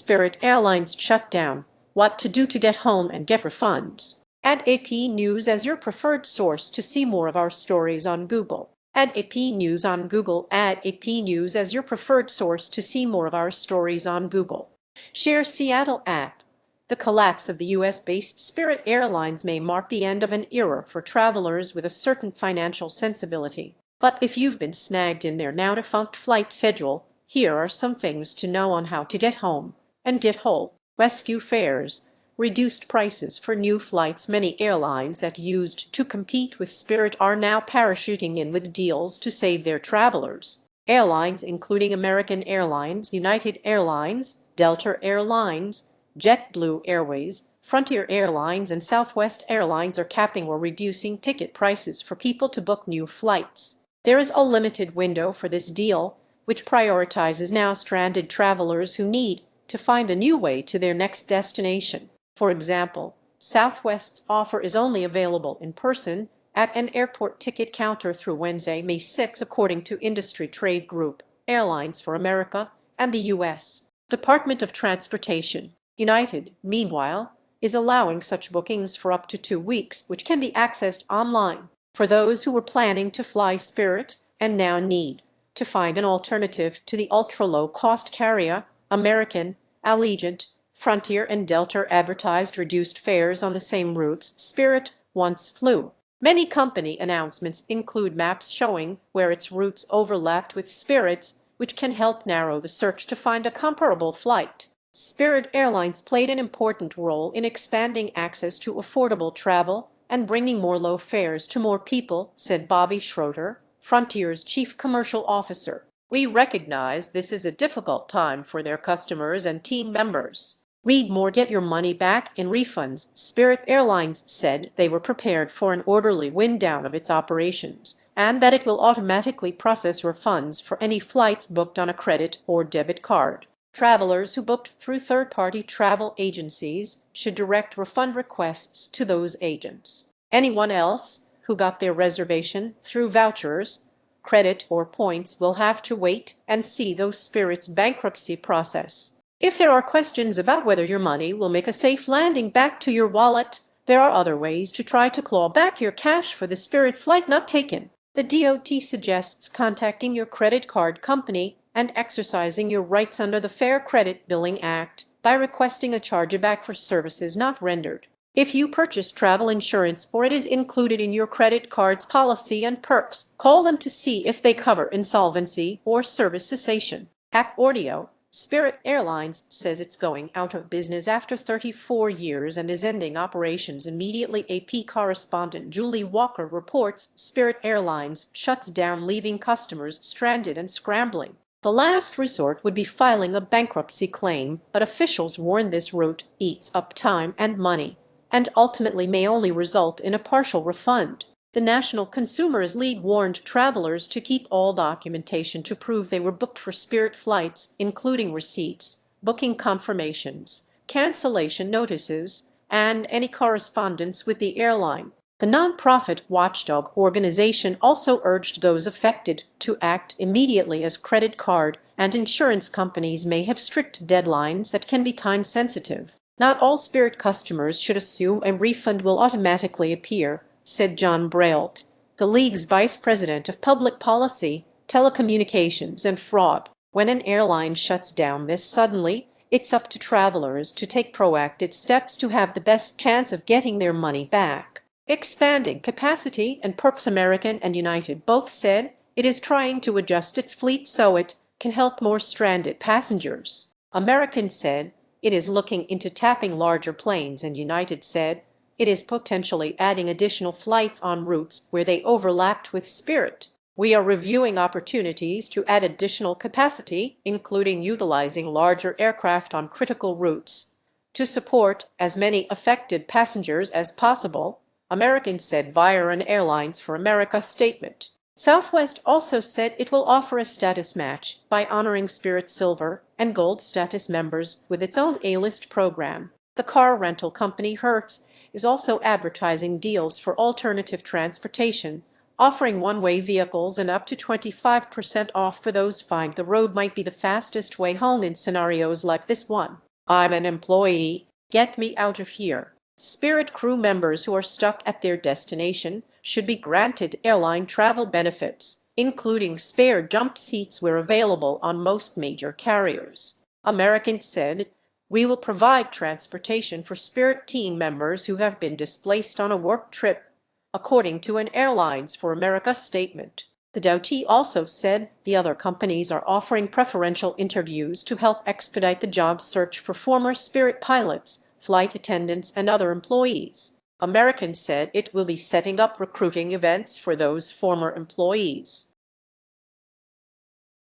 Spirit Airlines shutdown, what to do to get home and get refunds. Add AP News as your preferred source to see more of our stories on Google. Add AP News on Google. Add AP News as your preferred source to see more of our stories on Google. Share Seattle app. The collapse of the U.S.-based Spirit Airlines may mark the end of an era for travelers with a certain financial sensibility. But if you've been snagged in their now-defunct flight schedule, here are some things to know on how to get home and get whole. Rescue fares. Reduced prices for new flights. Many airlines that used to compete with Spirit are now parachuting in with deals to save their travelers. Airlines including American Airlines, United Airlines, Delta Airlines, JetBlue Airways, Frontier Airlines, and Southwest Airlines are capping or reducing ticket prices for people to book new flights. There is a limited window for this deal, which prioritizes now stranded travelers who need to find a new way to their next destination. For example, Southwest's offer is only available in person at an airport ticket counter through Wednesday, May 6, according to industry trade group Airlines for America and the U.S. Department of Transportation. United, meanwhile, is allowing such bookings for up to 2 weeks, which can be accessed online. For those who were planning to fly Spirit and now need to find an alternative to the ultra-low-cost carrier, American, Allegiant, Frontier, and Delta advertised reduced fares on the same routes Spirit once flew. Many company announcements include maps showing where its routes overlapped with Spirit's, which can help narrow the search to find a comparable flight. Spirit Airlines played an important role in expanding access to affordable travel and bringing more low fares to more people, said Bobby Schroeder, Frontier's chief commercial officer. We recognize this is a difficult time for their customers and team members. Read more. Get your money back in refunds. Spirit Airlines said they were prepared for an orderly wind down of its operations and that it will automatically process refunds for any flights booked on a credit or debit card. Travelers who booked through third-party travel agencies should direct refund requests to those agents. Anyone else who got their reservation through vouchers, credit, or points will have to wait and see those Spirit's bankruptcy process. If there are questions about whether your money will make a safe landing back to your wallet, there are other ways to try to claw back your cash for the Spirit flight not taken. The DOT suggests contacting your credit card company and exercising your rights under the Fair Credit Billing Act by requesting a chargeback for services not rendered. If you purchase travel insurance or it is included in your credit card's policy and perks, call them to see if they cover insolvency or service cessation. Audio. Spirit Airlines says it's going out of business after 34 years and is ending operations immediately. AP correspondent Julie Walker reports Spirit Airlines shuts down, leaving customers stranded and scrambling. The last resort would be filing a bankruptcy claim, but officials warn this route eats up time and money and ultimately may only result in a partial refund. The National Consumers League warned travelers to keep all documentation to prove they were booked for Spirit flights, including receipts, booking confirmations, cancellation notices, and any correspondence with the airline. The nonprofit watchdog organization also urged those affected to act immediately, as credit card and insurance companies may have strict deadlines that can be time-sensitive. Not all Spirit customers should assume a refund will automatically appear, said John Brault, the league's vice president of public policy, telecommunications, and fraud. When an airline shuts down this suddenly, it's up to travelers to take proactive steps to have the best chance of getting their money back. Expanding capacity and perks. American and United both said it is trying to adjust its fleet so it can help more stranded passengers. American said it is looking into tapping larger planes, and United said it is potentially adding additional flights on routes where they overlapped with Spirit. We are reviewing opportunities to add additional capacity, including utilizing larger aircraft on critical routes, to support as many affected passengers as possible, American said via an Airlines for America statement. Southwest also said it will offer a status match by honoring Spirit Silver and Gold status members with its own A-list program. The car rental company Hertz is also advertising deals for alternative transportation, offering one-way vehicles and up to 25% off for those find the road might be the fastest way home in scenarios like this one. "I'm an employee. Get me out of here." Spirit crew members who are stuck at their destination should be granted airline travel benefits, including spare jump seats where available on most major carriers. American said, "We will provide transportation for Spirit team members who have been displaced on a work trip," according to an Airlines for America statement. The DOT also said the other companies are offering preferential interviews to help expedite the job search for former Spirit pilots, flight attendants, and other employees. American said it will be setting up recruiting events for those former employees.